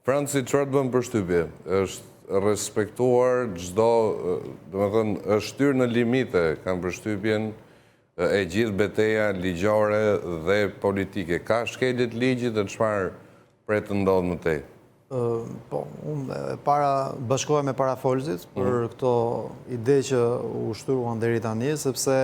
Franci, çfarë të bën përshtypje? Është respektuar çdo, domethënë, është shtyrë në limite, kanë përshtypjen e gjithë betejë ligjore dhe politike. Ka shkelje të ligjit dhe çfarë pret të ndodhë më tej? Po, unë bashkohem me parafolësit për këto ide që u shtruan deri tani, sepse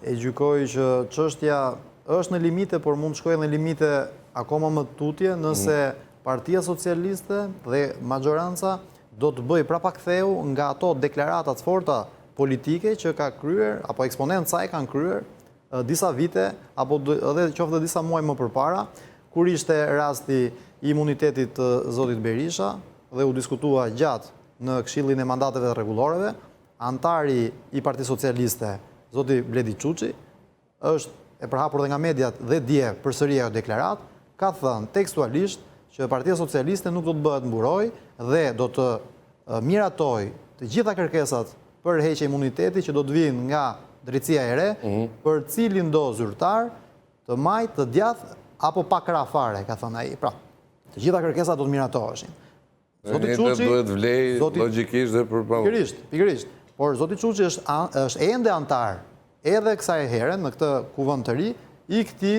e gjykoj që çështja është në limite, por mund të shkojë në limite akoma më tutje nëse Partia Socialiste dhe majoranca do të bëjë prapaktheu nga ato deklaratat forta politike që ka kryer, apo eksponentë saj kanë kryer disa vite, apo edhe qoftë disa muaj më përpara, kur ishte rasti i imunitetit të zotit Berisha dhe u diskutua gjatë në Këshillin e Mandateve Rregulloreve, antari i Partisë Socialiste, zoti Bledi Çuçi, është e përhapur dhe nga mediat dhe dje përsëri ajo deklarat, ka thënë tekstualisht që Partia Socialiste nuk do të bëhet mburoj dhe do të miratoj të gjitha kërkesat për heqje imuniteti që do të vinë nga drejtësia e re, për cilin do zyrtar të majt, të djath apo pa krah fare, ka thënë ai. Pra, të gjitha kërkesat do të miratoheshin. Zoti Çuçi duhet vlej logjikisht dhe për Pikërisht. Por zoti Çuçi është ende antar edhe kësaj here në këtë kuvend të ri i këtij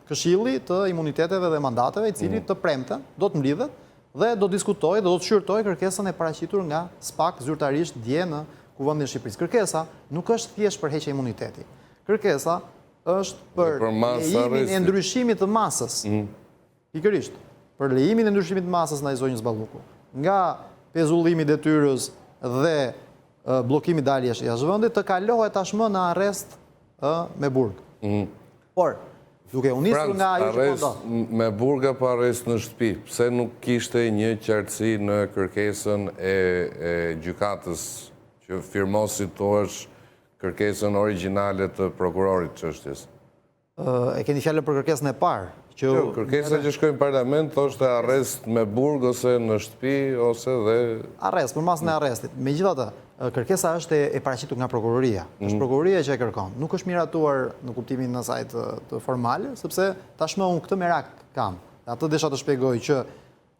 këshilli të imuniteteve dhe mandateve, i cili të premten do të mlidhet dhe do diskutojë dhe do të shqyrtojë kërkesën e paraqitur nga SPAK zyrtarisht dje në Kuvendin e Shqipërisë. Kërkesa nuk është thjesht për heqje imuniteti. Kërkesa është për lejimin e ndryshimit të masës. Pikërisht, për lejimin e ndryshimit të masës ndaj zonjës Balluku. Nga pezullimi i detyrës dhe bllokimi i daljes jashtë vendit të kalohet tashmë në arrest me burg. Por, duke u nisur nga ajo që po ndodh. Me burg apo arrest në shtëpi, pse nuk kishte një qartësi në kërkesën e gjykatës që firmosi thuaç kërkesën origjinale të prokurorit çështjes? E keni fjalën për kërkesën e parë? Kërkesa që shkojnë në parlament thoshte arrest me burg ose në shtëpi ose dhe arrest, për masën e arrestit. Megjithatë, kërkesa është e paraqitur nga prokuroria. Është prokuroria që e kërkon. Nuk është miratuar në kuptimin e saj të formale, sepse tashmë unë këtë merak kam. Atë desha të shpjegoj që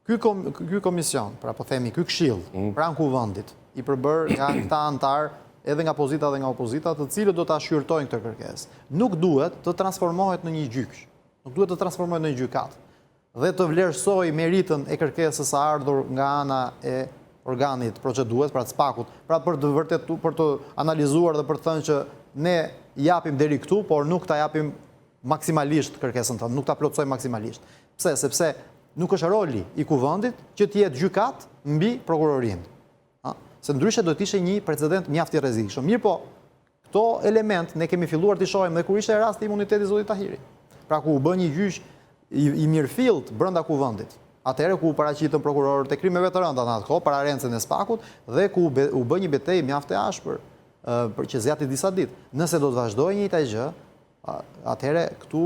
ky komision, pra po themi ky këshill, pranë kuvendit, i përbër nga këta antar edhe nga pozita dhe nga opozita, të cilët do ta shqyrtojnë këtë kërkesë. Nuk duhet të transformohet në një gjyq. Nuk duhet të transformohet në një gjykat dhe të vlerësoj meritën e kërkesës së ardhur nga ana e organit procedues, pra të SPAK-ut, pra për të analizuar dhe për të thënë që ne japim deri këtu, por nuk ta japim maksimalisht kërkesën tonë, nuk ta plotësojmë maksimalisht. Pse? Sepse nuk është roli i kuvendit që të jetë gjykat mbi prokurorinë. Se ndryshe do të ishte një precedent mjaft i rrezikshëm. Mirë po, këto element ne kemi filluar të shohim dhe kur ishte rasti i imunitetit zotit Tahiri. Pra ku u bë një gjyq i mirëfillt brenda kuvendit. Atëherë ku u paraqitën prokurorët e krimeve të rënda në atë kohë para rencën e SPAK-ut dhe ku u bë një betejë mjaft e ashpër për që zgjati disa ditë. Nëse do të vazhdojë njëjta gjë, atëherë këtu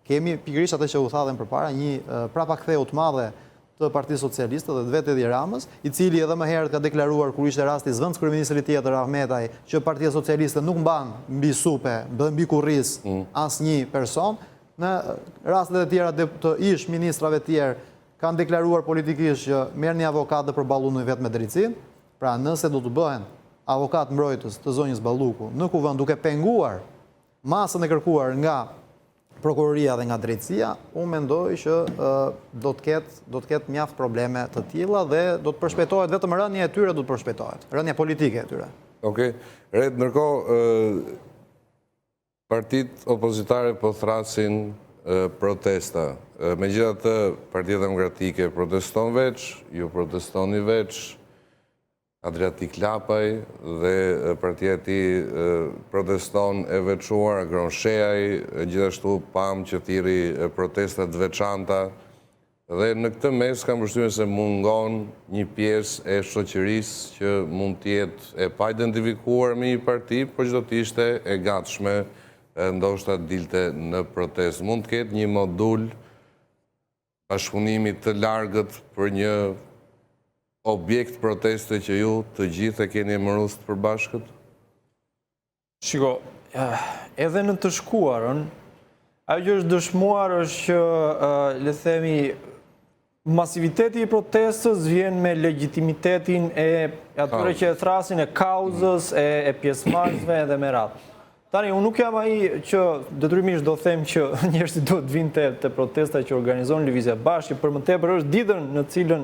kemi pikërisht atë që u tha dhe më përpara, një prapaktheu të madhe të Partisë Socialiste dhe të vetë Edi Ramës, i cili edhe më herët ka deklaruar kur ishte rasti zëvendës kryeministrit tjetër Ahmetaj që Partia Socialiste nuk mban mbi supe, mbi kurriz asnjë person. Në rastet e tjera të ish ministrave tjerë kanë deklaruar politikisht që merrni avokat dhe përballuni vetë me drejtsinë. Pra nëse do të bëhen avokat mbrojtës të zonjës Balluku në kuvend duke penguar masën e kërkuar nga prokuroria dhe nga drejtësia, unë mendoj që do të ketë mjaft probleme të tilla dhe do të përshpejtohet vetëm rënja e tyre, do të përshpejtohet. Rënja politike e tyre. Okej. Red, ndërkohë partitë opozitare po thrasin protesta. Megjithatë, Partia Demokratike proteston veç, ju protestoni veç, Adriatik Lapaj dhe partia e tij proteston e veçuar, Agron Sheaj, gjithashtu pam që thirri protesta të veçanta. Dhe në këtë mes kam përshtypjen se mungon një pjesë e shoqërisë që mund të jetë e pa identifikuar me një parti, por që do të ishte e gatshme ndoshta dilte në protestë. Mund të ketë një modul bashkëpunimi të largët për një objekt proteste që ju të gjithë e keni emëruar të përbashkët? Shiko, edhe në të shkuarën, ajo që është dëshmuar është që, le të themi, masiviteti i protestës vjen me legitimitetin e atyre që e thrasin e kauzës, e pjesëmarrësve edhe me radhë. Tani, unë nuk jam ai që detyrimisht do them që njerëzit duhet vinë te protesta që organizon Lëvizja Bashkë, për më tepër është ditën në cilën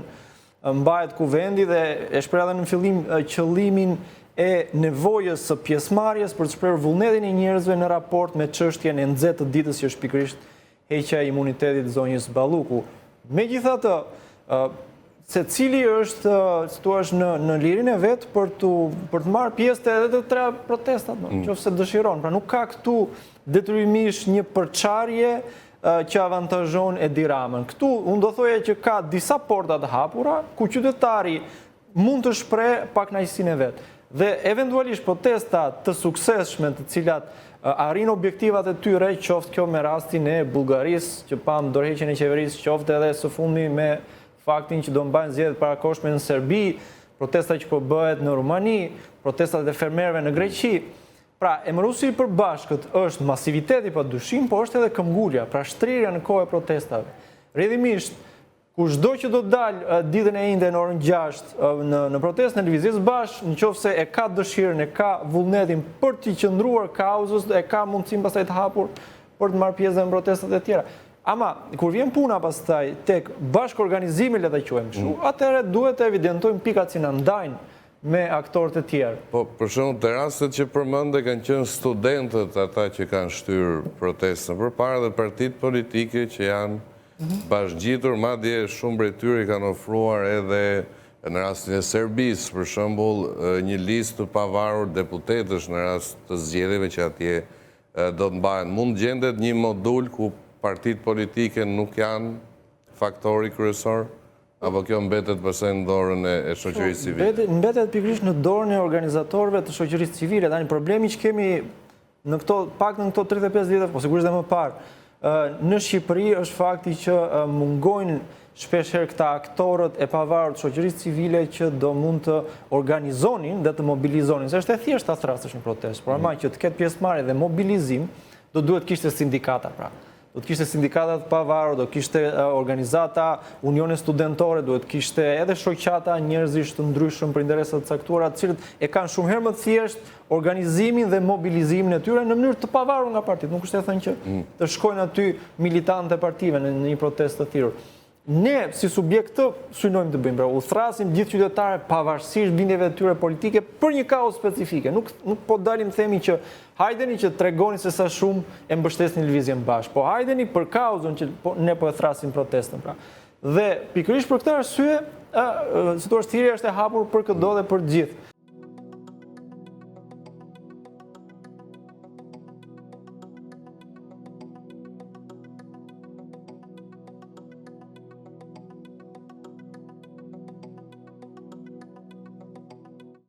mbahet kuvendi dhe e shpreh edhe në fillim qëllimin e nevojës së pjesëmarrjes për të shprehur vullnetin e njerëzve në raport me çështjen e nxehtë të ditës që është pikërisht heqja e imunitetit zonjës Balluku. Megjithatë, secili është në lirinë e vet për të marrë pjesë edhe të tre protestat, nëse dëshiron. Pra nuk ka këtu detyrimisht një përçarje që avantazhon Edi Ramën. Këtu unë do thoja që ka disa porta të hapura ku qytetari mund të shpreh pakënaqësinë e vet. Dhe eventualisht protesta të suksesshme të cilat arrin objektivat e tyre, qoftë kjo me rastin e Bullgarisë, që pam dorëheqjen e qeverisë, qoftë edhe së fundmi me faktin që do mbajnë zgjedhjet parakohshme në Serbi, protesta që po bëhet në Rumani, protestat e fermerëve në Greqi. Pra, emëruesi i përbashkët është masiviteti pa dyshim, po është edhe këmbgulja, pra shtrirja në kohë e protestave. Rrjedhimisht, kushdo që do dalë ditën e njëjtë në orën 6 në protestë në Lëvizjes Bashkë, nëse e ka dëshirën, e ka vullnetin për të qëndruar kauzës, e ka mundësinë pastaj të hapur për të marrë pjesë në protestat e tjera. Ama, kur vjen puna pastaj tek bashkëorganizimi, le ta quajmë kështu, atëherë duhet të evidentojmë pikat që na ndajnë me aktorët e tjerë. Po, për shembull, te rastet që përmende kanë qenë studentët ata që kanë shtyrë protestën, përpara dhe partitë politike që janë bashkëngjitur, madje shumë prej tyre kanë ofruar edhe në rastin e Serbisë, për shembull, një listë të pavarur deputetësh në rast të zgjedhjeve që atje do të mbahen. Mund gjendet një modul ku partitë politike nuk janë faktori kryesor, apo kjo mbetet pastaj në dorën e shoqërisë civile? Mbetet pikërisht në dorën e organizatorëve të shoqërisë civile. Tani problemi që kemi në këto 35 vite, po sigurisht edhe më parë, në Shqipëri është fakti që mungojnë shpeshherë këta aktorët e pavarur të shoqërisë civile që do mund të organizonin dhe të mobilizonin. Se është e thjeshtë ta thrasësh në protestë, por ama që të ketë pjesëmarrje dhe mobilizim, do duhet kishte sindikata pra. Do të kishte sindikata të pavarur, do kishte organizata, unione studentore, do të kishte edhe shoqata njerëzish të ndryshëm për interesa të caktuara, të cilët e kanë shumë herë më thjesht organizimin dhe mobilizimin e tyre në mënyrë të pavarur nga partitë. Nuk është e thënë që të shkojnë aty militantë e partive në një protestë të tillë. Ne, si subjekt të synojmë të bëjmë, pra u thrasim gjithë qytetare pavarësisht bindjeve të tyre politike për një kauzë specifike. Nuk po dalim themi që hajdeni që tregoni se sa shumë e mbështesni Lëvizjen Bashkë, po hajdeni për kauzën që ne po e thrasim protestën. Pra. Dhe pikërisht për këtë arsye, situacia thirrja është e hapur për çdo dhe për gjithë.